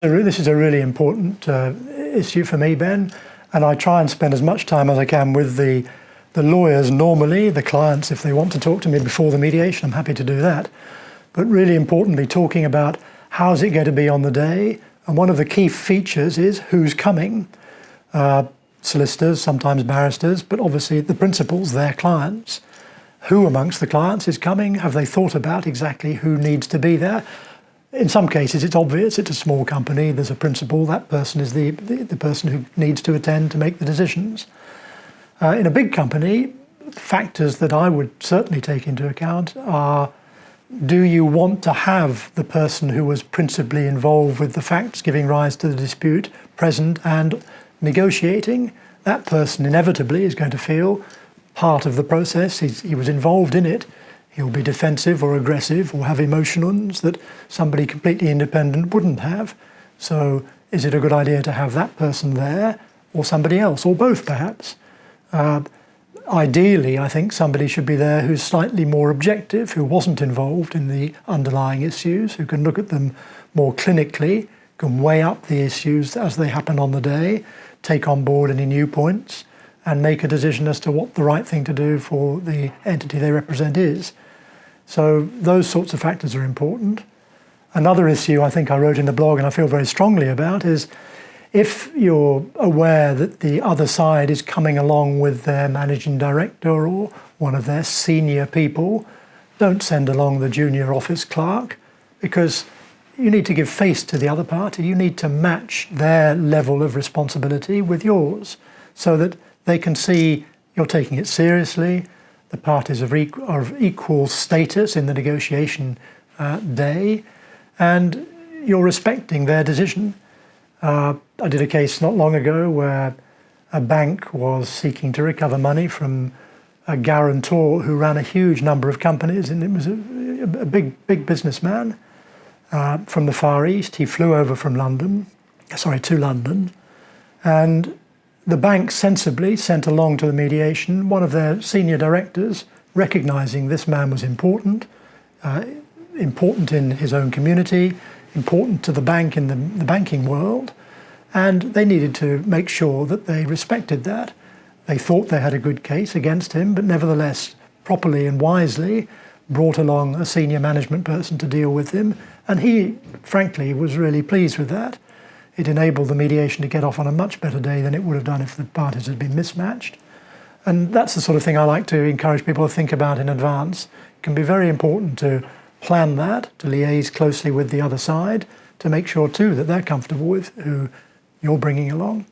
This is a really important issue for me, Ben, and I try and spend as much time as I can with the lawyers normally, the clients, if they want to talk to me before the mediation, I'm happy to do that. But really importantly, talking about how's it going to be on the day, and one of the key features is who's coming. Solicitors, sometimes barristers, but obviously the principals, their clients. Who amongst the clients is coming? Have they thought about exactly who needs to be there? In some cases it's obvious, it's a small company, there's a principal, that person is the person who needs to attend to make the decisions. In a big company, factors that I would certainly take into account are, do you want to have the person who was principally involved with the facts giving rise to the dispute present and negotiating? That person inevitably is going to feel part of the process. He was involved in it. He'll be defensive or aggressive or have emotions that somebody completely independent wouldn't have. So is it a good idea to have that person there or somebody else, or both perhaps? Ideally, I think somebody should be there who's slightly more objective, who wasn't involved in the underlying issues, who can look at them more clinically, can weigh up the issues as they happen on the day, take on board any new points, and make a decision as to what the right thing to do for the entity they represent is. So those sorts of factors are important. Another issue I think I wrote in the blog and I feel very strongly about is, if you're aware that the other side is coming along with their managing director or one of their senior people, don't send along the junior office clerk, because you need to give face to the other party. You need to match their level of responsibility with yours so that they can see you're taking it seriously, the parties are of equal status in the negotiation day, and you're respecting their decision. I did a case not long ago where a bank was seeking to recover money from a guarantor who ran a huge number of companies, and it was a big businessman from the Far East. He flew over from to London, and the bank sensibly sent along to the mediation one of their senior directors, recognising this man was important in his own community, important to the bank in the banking world, and they needed to make sure that they respected that. They thought they had a good case against him, but nevertheless, properly and wisely, brought along a senior management person to deal with him, and he, frankly, was really pleased with that. It enabled the mediation to get off on a much better day than it would have done if the parties had been mismatched. And that's the sort of thing I like to encourage people to think about in advance. It can be very important to plan that, to liaise closely with the other side, to make sure too that they're comfortable with who you're bringing along.